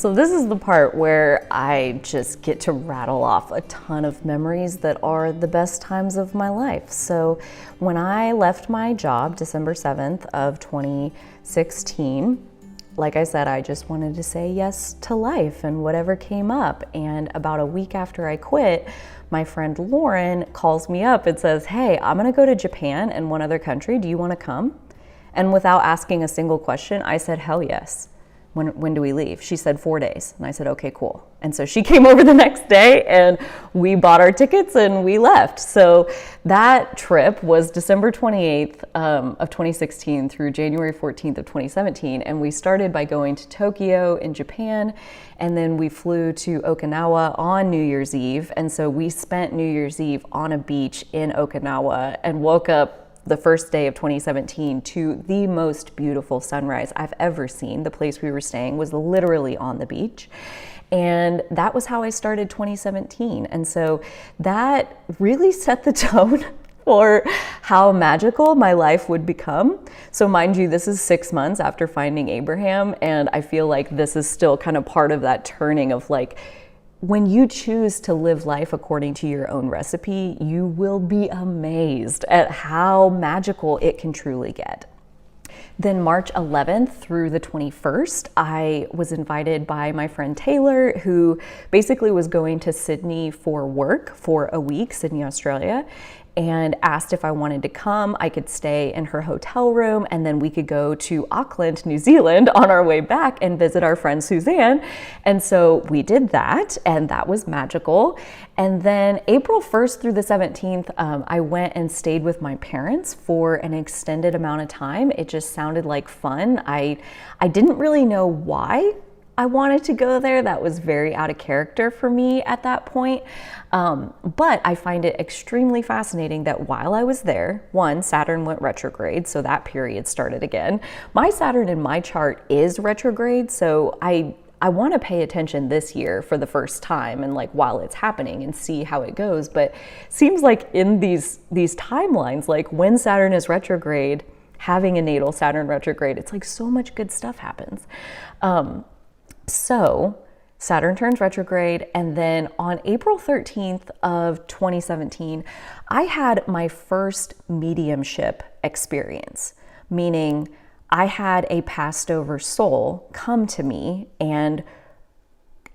So this is the part where I just get to rattle off a ton of memories that are the best times of my life. So when I left my job, December 7th of 2016, like I said, I just wanted to say yes to life and whatever came up. And about a week after I quit, my friend Lauren calls me up and says, "Hey, I'm gonna go to Japan and one other country. Do you wanna come?" And without asking a single question, I said, "Hell yes." When do we leave? She said 4 days. And I said, okay, cool. And so she came over the next day and we bought our tickets and we left. So that trip was December 28th of 2016 through January 14th of 2017. And we started by going to Tokyo in Japan. And then we flew to Okinawa on New Year's Eve. And so we spent New Year's Eve on a beach in Okinawa and woke up the first day of 2017 to the most beautiful sunrise I've ever seen. The place we were staying was literally on the beach. And that was how I started 2017. And so that really set the tone for how magical my life would become. So mind you, this is 6 months after finding Abraham. And I feel like this is still kind of part of that turning of like, when you choose to live life according to your own recipe, you will be amazed at how magical it can truly get. Then March 11th through the 21st, I was invited by my friend Taylor, who basically was going to Sydney for work for a week, Sydney, Australia, and asked if I wanted to come. I could stay in her hotel room and then we could go to Auckland, New Zealand on our way back and visit our friend Suzanne. And so we did that and that was magical. And then April 1st through the 17th, I went and stayed with my parents for an extended amount of time. It just sounded like fun. I didn't really know why I wanted to go there. That was very out of character for me at that point. But I find it extremely fascinating that while I was there, one, Saturn went retrograde, so that period started again. My Saturn in my chart is retrograde, so I want to pay attention this year for the first time and like while it's happening and see how it goes. But seems like in these timelines, like when Saturn is retrograde, having a natal Saturn retrograde, it's like so much good stuff happens. So Saturn turns retrograde, and then on April 13th of 2017, I had my first mediumship experience, meaning I had a passed over soul come to me and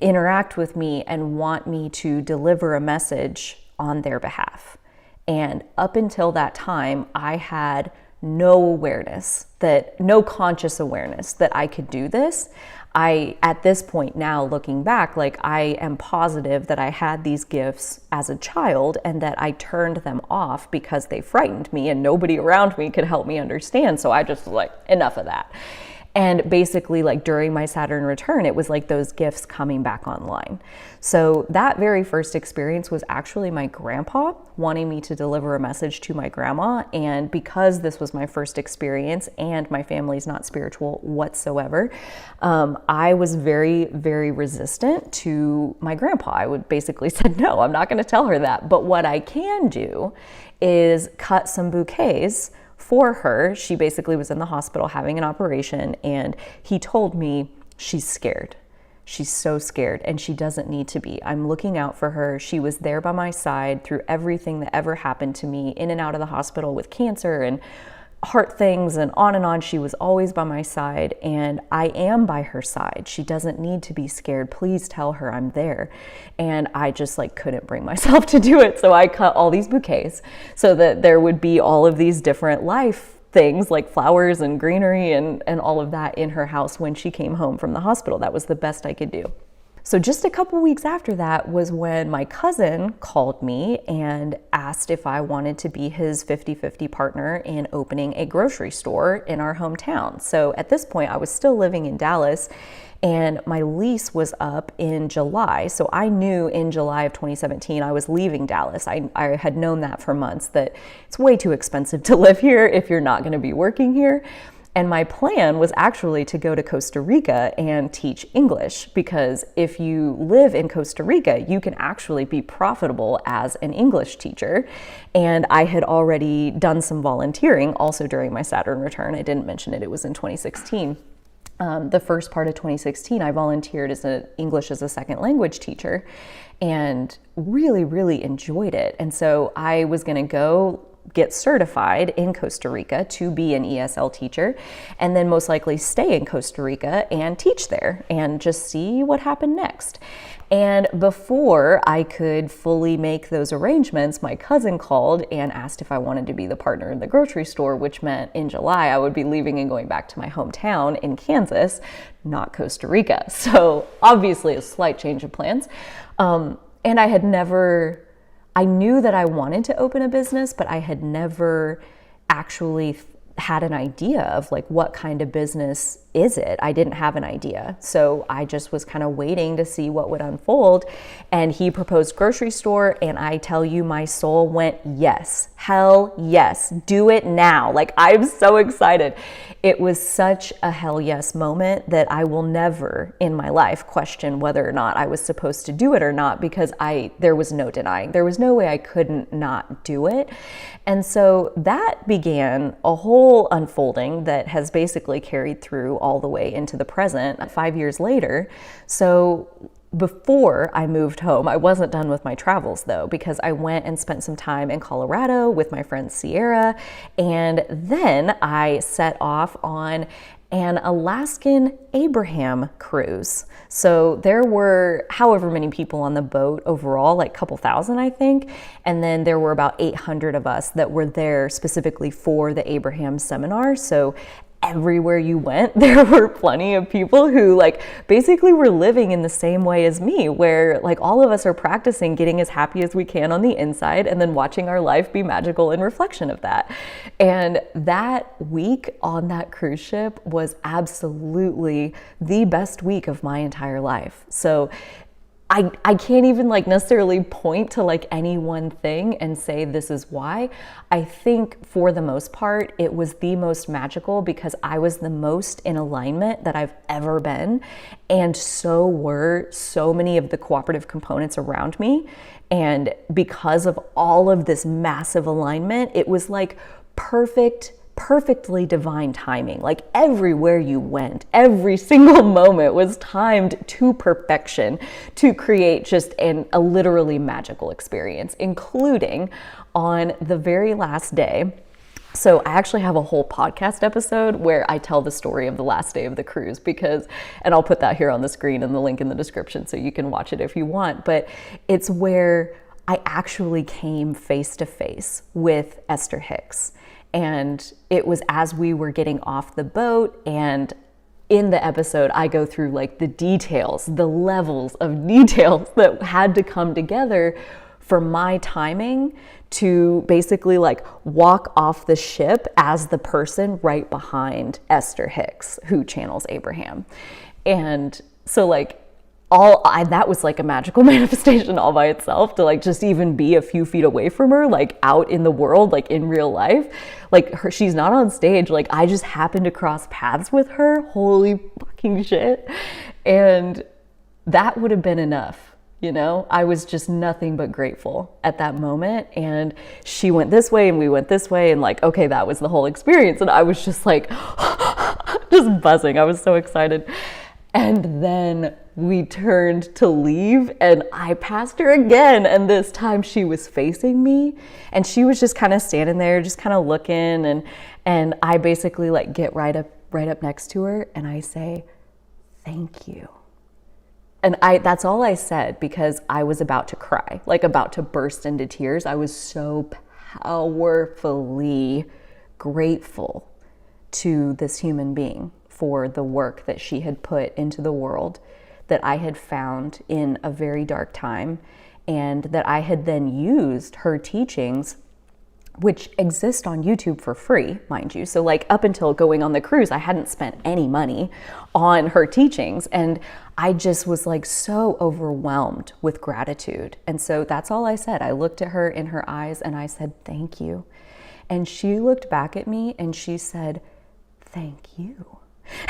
interact with me and want me to deliver a message on their behalf. And up until that time, I had no conscious awareness that I could do this. At this point now, looking back, like I am positive that I had these gifts as a child and that I turned them off because they frightened me and nobody around me could help me understand. So I just was like, enough of that. And basically like during my Saturn return, it was like those gifts coming back online. So that very first experience was actually my grandpa wanting me to deliver a message to my grandma. And because this was my first experience and my family's not spiritual whatsoever, I was very, very resistant to my grandpa. I would basically said, no, I'm not going to tell her that. But what I can do is cut some bouquets for her. She basically was in the hospital having an operation, and he told me, she's scared. She's so scared, and she doesn't need to be. I'm looking out for her. She was there by my side through everything that ever happened to me, in and out of the hospital with cancer and heart things and on. She was always by my side, and I am by her side. She doesn't need to be scared. Please tell her I'm there. And I just like couldn't bring myself to do it. So I cut all these bouquets so that there would be all of these different life things like flowers and greenery and all of that in her house when she came home from the hospital. That was the best I could do. So just a couple weeks after that was when my cousin called me and asked if I wanted to be his 50-50 partner in opening a grocery store in our hometown. So at this point, I was still living in Dallas and my lease was up in July. So I knew in July of 2017, I was leaving Dallas. I had known that for months, that it's way too expensive to live here if you're not going to be working here. And my plan was actually to go to Costa Rica and teach English, because if you live in Costa Rica, you can actually be profitable as an English teacher. And I had already done some volunteering also during my Saturn return. I didn't mention it, it was in 2016. the first part of 2016, I volunteered as an English as a second language teacher and really, really enjoyed it. And so I was going to go get certified in Costa Rica to be an ESL teacher, and then most likely stay in Costa Rica and teach there and just see what happened next. And before I could fully make those arrangements, my cousin called and asked if I wanted to be the partner in the grocery store, which meant in July I would be leaving and going back to my hometown in Kansas, not Costa Rica. So obviously a slight change of plans. And I knew that I wanted to open a business, but I had never actually had an idea of like, what kind of business is it? I didn't have an idea. So I just was kind of waiting to see what would unfold. And he proposed grocery store, and I tell you, my soul went, yes, hell yes, do it now. Like, I'm so excited. It was such a hell yes moment that I will never in my life question whether or not I was supposed to do it or not, because there was no denying. There was no way I couldn't not do it. And so that began a whole unfolding that has basically carried through all the way into the present 5 years later. So before I moved home, I wasn't done with my travels though, because I went and spent some time in Colorado with my friend Sierra, and then I set off on an Alaskan Abraham cruise. So there were however many people on the boat overall, like a couple thousand, I think. And then there were about 800 of us that were there specifically for the Abraham seminar. So everywhere you went, there were plenty of people who like basically were living in the same way as me, where like all of us are practicing getting as happy as we can on the inside and then watching our life be magical in reflection of that. And that week on that cruise ship was absolutely the best week of my entire life. So I can't even like necessarily point to like any one thing and say this is why. I think for the most part, it was the most magical because I was the most in alignment that I've ever been. And so were so many of the cooperative components around me. And because of all of this massive alignment, it was like perfectly divine timing. Like everywhere you went, every single moment was timed to perfection to create just a literally magical experience, including on the very last day. So I actually have a whole podcast episode where I tell the story of the last day of the cruise and I'll put that here on the screen and the link in the description so you can watch it if you want, but it's where I actually came face to face with Esther Hicks. And it was as we were getting off the boat, and in the episode, I go through like the details, the levels of details that had to come together for my timing to basically like walk off the ship as the person right behind Esther Hicks, who channels Abraham. And so like that was like a magical manifestation all by itself, to like just even be a few feet away from her, like out in the world, like in real life, like she's not on stage, like I just happened to cross paths with her. Holy fucking shit. And that would have been enough. You know, I was just nothing but grateful at that moment. And she went this way and we went this way, and like, okay, that was the whole experience. And I was just like, just buzzing. I was so excited. And then we turned to leave and I passed her again. And this time she was facing me and she was just kind of standing there, just kind of looking. And I basically like get right up next to her and I say, thank you. And that's all I said, because I was about to cry, like about to burst into tears. I was so powerfully grateful to this human being for the work that she had put into the world, that I had found in a very dark time, and that I had then used her teachings, which exist on YouTube for free, mind you. So like up until going on the cruise, I hadn't spent any money on her teachings. And I just was like so overwhelmed with gratitude. And so that's all I said. I looked at her in her eyes and I said, thank you. And she looked back at me and she said, thank you.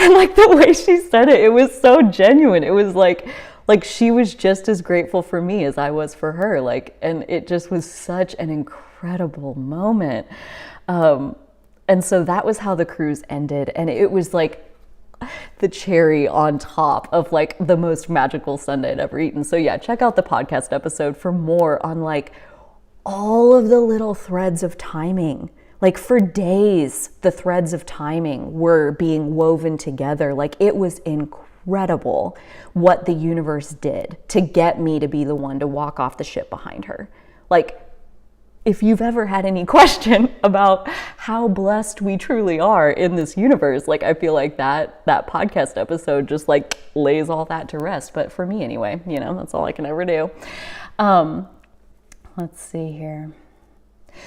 And like the way she said it, it was so genuine. It was like she was just as grateful for me as I was for her. Like, and it just was such an incredible moment. And so that was how the cruise ended. And it was like the cherry on top of like the most magical sundae I'd ever eaten. So yeah, check out the podcast episode for more on like all of the little threads of timing. Like for days, the threads of timing were being woven together. Like it was incredible what the universe did to get me to be the one to walk off the ship behind her. Like, if you've ever had any question about how blessed we truly are in this universe, like I feel like that podcast episode just like lays all that to rest. But for me anyway, you know, that's all I can ever do. Let's see here.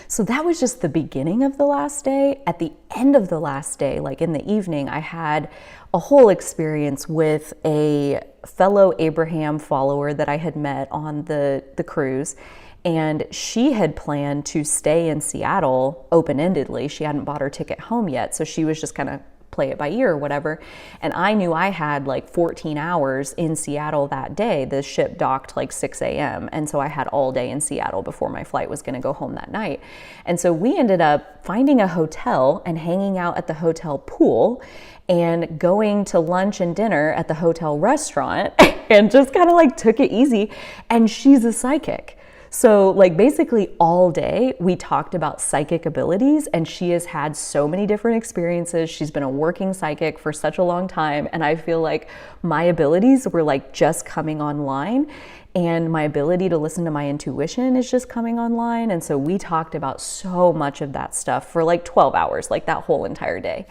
So that was just the beginning of the last day. At the end of the last day, like in the evening, I had a whole experience with a fellow Abraham follower that I had met on the cruise. And she had planned to stay in Seattle open-endedly. She hadn't bought her ticket home yet, so she was just kind of play it by ear or whatever. And I knew I had like 14 hours in Seattle that day. The ship docked like 6 a.m. And so I had all day in Seattle before my flight was going to go home that night. And so we ended up finding a hotel and hanging out at the hotel pool and going to lunch and dinner at the hotel restaurant and just kind of like took it easy. And she's a psychic. So like basically all day we talked about psychic abilities, and she has had so many different experiences. She's been a working psychic for such a long time, and I feel like my abilities were like just coming online, and my ability to listen to my intuition is just coming online. And so we talked about so much of that stuff for like 12 hours, like that whole entire day.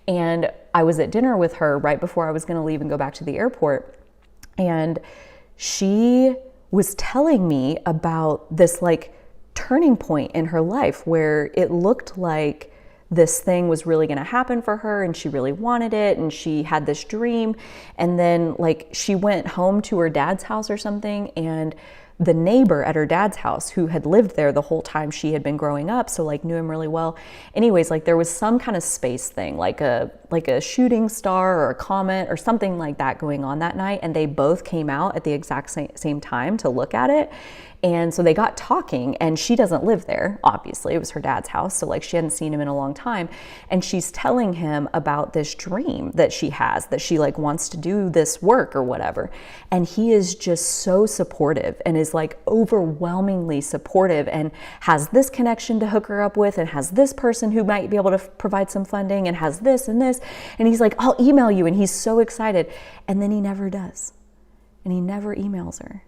And I was at dinner with her right before I was going to leave and go back to the airport, and she was telling me about this like turning point in her life where it looked like this thing was really going to happen for her and she really wanted it, and she had this dream. And then like she went home to her dad's house or something, and the neighbor at her dad's house, who had lived there the whole time she had been growing up, so like knew him really well. Anyways, like there was some kind of space thing, like a shooting star or a comet or something like that going on that night, and they both came out at the exact same time to look at it. And so they got talking, and she doesn't live there, obviously. It was her dad's house, so like she hadn't seen him in a long time. And she's telling him about this dream that she has, that she like wants to do this work or whatever. And he is just so supportive and is like overwhelmingly supportive, and has this connection to hook her up with, and has this person who might be able to provide some funding, and has this and this. And he's like, I'll email you. And he's so excited. And then he never does. And he never emails her.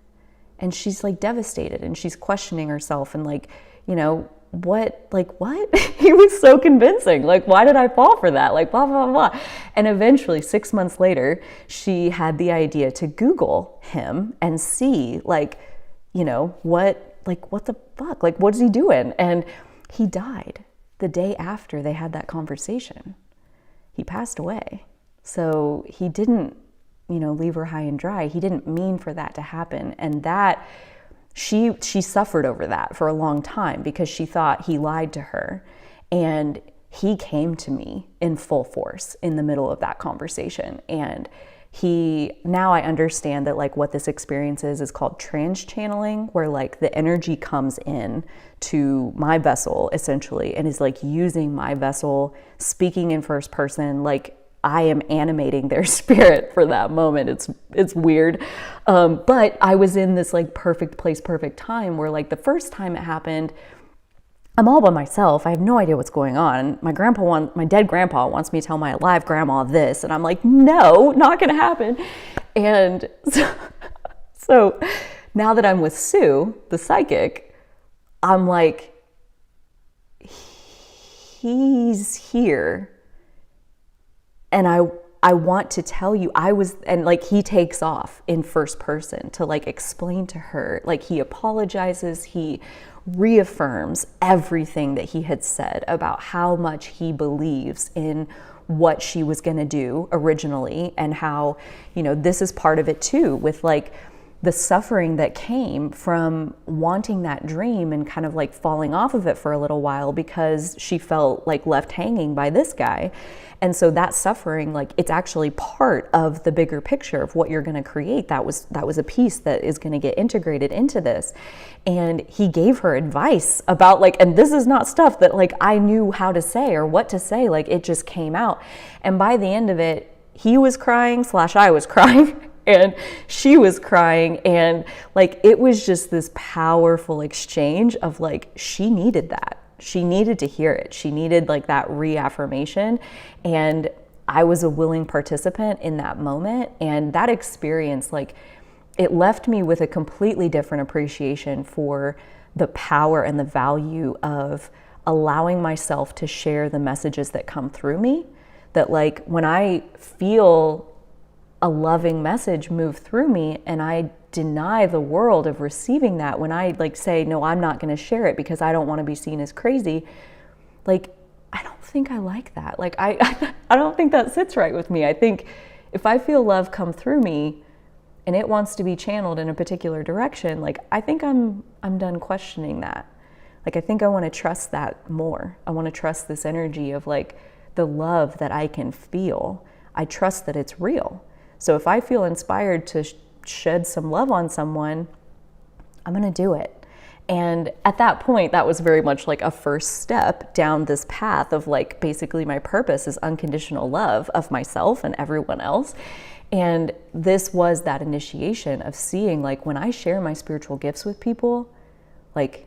And she's like devastated, and she's questioning herself and like, you know, what? He was so convincing. Like, why did I fall for that? Like, blah, blah, blah. And eventually 6 months later, she had the idea to Google him and see like, you know, what the fuck? Like, what is he doing? And he died the day after they had that conversation. He passed away. So he didn't, you know, leave her high and dry. He didn't mean for that to happen. And that she suffered over that for a long time, because she thought he lied to her. And he came to me in full force in the middle of that conversation. And now I understand that like what this experience is called trans-channeling, where like the energy comes in to my vessel essentially and is like using my vessel, speaking in first person, like I am animating their spirit for that moment. It's weird. But I was in this like perfect place, perfect time, where like the first time it happened, I'm all by myself. I have no idea what's going on. My dead grandpa wants me to tell my alive grandma this. And I'm like, no, not gonna happen. And so now that I'm with Sue, the psychic, I'm like, he's here. And I want to tell you, and like he takes off in first person to like explain to her, like he apologizes, he reaffirms everything that he had said about how much he believes in what she was going to do originally, and how, you know, this is part of it too, with like the suffering that came from wanting that dream and kind of like falling off of it for a little while because she felt like left hanging by this guy. And so that suffering, like it's actually part of the bigger picture of what you're going to create. That was a piece that is going to get integrated into this. And he gave her advice about like, and this is not stuff that like I knew how to say or what to say, like it just came out. And by the end of it, he was crying / I was crying and she was crying, and like it was just this powerful exchange of like, she needed that. She needed to hear it. She needed like that reaffirmation, and I was a willing participant in that moment. And that experience, like, it left me with a completely different appreciation for the power and the value of allowing myself to share the messages that come through me. That like when I feel a loving message move through me and I deny the world of receiving that, when I like say, no, I'm not going to share it because I don't want to be seen as crazy, like, I don't think I like that. Like, I don't think that sits right with me. I think if I feel love come through me and it wants to be channeled in a particular direction, like, I think I'm done questioning that. Like, I think I want to trust that more. I want to trust this energy of like the love that I can feel. I trust that it's real. So if I feel inspired to shed some love on someone, I'm going to do it. And at that point, that was very much like a first step down this path of like, basically my purpose is unconditional love of myself and everyone else. And this was that initiation of seeing like, when I share my spiritual gifts with people, like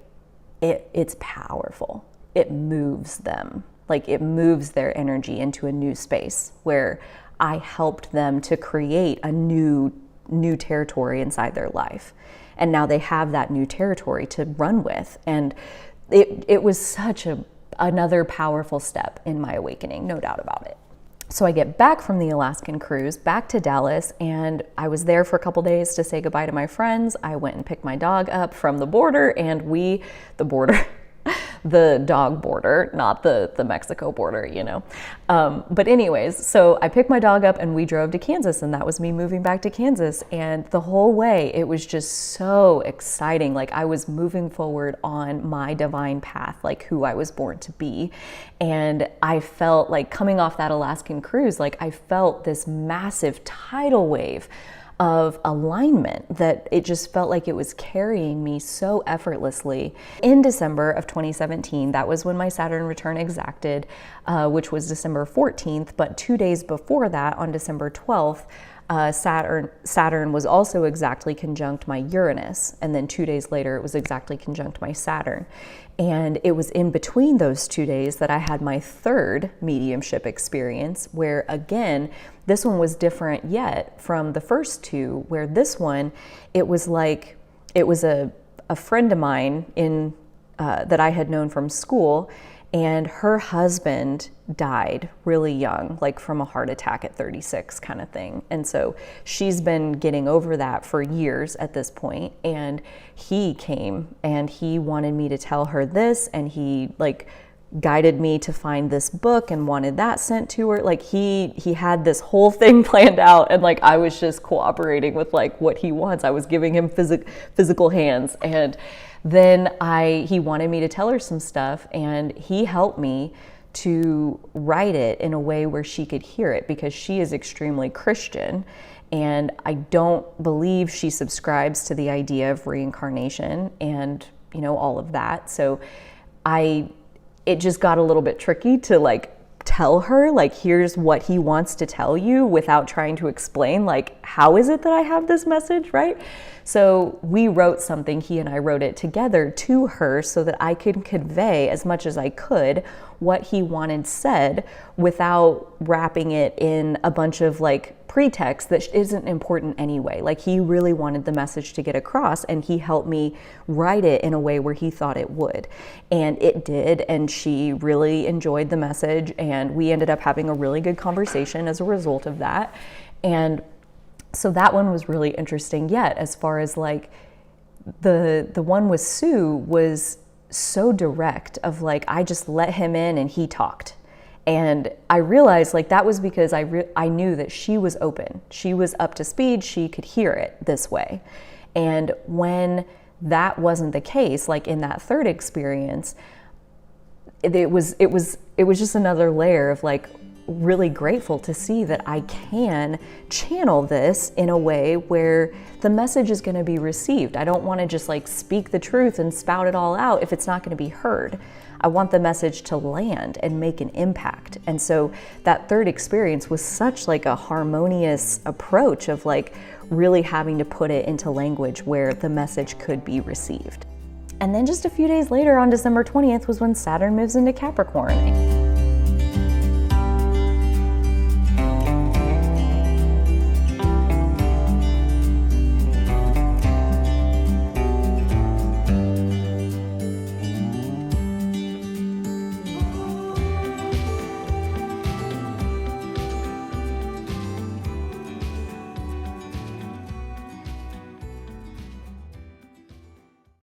it's powerful. It moves them. Like, it moves their energy into a new space where I helped them to create a new territory inside their life. And now they have that new territory to run with. And it was such another powerful step in my awakening, no doubt about it. So I get back from the Alaskan cruise, back to Dallas, and I was there for a couple days to say goodbye to my friends. I went and picked my dog up from the border, and the dog border, not the Mexico border, you know. But anyways, so I picked my dog up and we drove to Kansas, and that was me moving back to Kansas. And the whole way, it was just so exciting. Like, I was moving forward on my divine path, like who I was born to be. And I felt like, coming off that Alaskan cruise, like I felt this massive tidal wave of alignment, that it just felt like it was carrying me so effortlessly. In December of 2017, that was when my Saturn return exacted, which was December 14th, but 2 days before that, on December 12th, Saturn was also exactly conjunct my Uranus, and then 2 days later it was exactly conjunct my Saturn. And it was in between those 2 days that I had my third mediumship experience, where again, this one was different yet from the first two, where this one, it was a friend of mine that I had known from school, and her husband died really young, like from a heart attack at 36 kind of thing. And so she's been getting over that for years at this point. And he came and he wanted me to tell her this, and he like guided me to find this book and wanted that sent to her. Like he had this whole thing planned out, and like I was just cooperating with like what he wants. I was giving him physical hands, and then he wanted me to tell her some stuff, and he helped me to write it in a way where she could hear it, because she is extremely Christian, and I don't believe she subscribes to the idea of reincarnation and, you know, all of that. So it just got a little bit tricky to like tell her, like, here's what he wants to tell you, without trying to explain, like, how is it that I have this message, right? So we wrote something, he and I wrote it together to her, so that I could convey as much as I could what he wanted said, without wrapping it in a bunch of like pretext that isn't important anyway. Like, he really wanted the message to get across, and he helped me write it in a way where he thought it would. And it did, and she really enjoyed the message, and we ended up having a really good conversation as a result of that. And so that one was really interesting. Yet, as far as like the one with Sue was so direct, of like, I just let him in and he talked. And I realized like that was because I knew that she was open. She was up to speed. She could hear it this way. And when that wasn't the case, like in that third experience, it was just another layer of like, really grateful to see that I can channel this in a way where the message is going to be received. I don't want to just like speak the truth and spout it all out if it's not going to be heard. I want the message to land and make an impact. And so that third experience was such like a harmonious approach of like really having to put it into language where the message could be received. And then just a few days later on December 20th was when Saturn moves into Capricorn.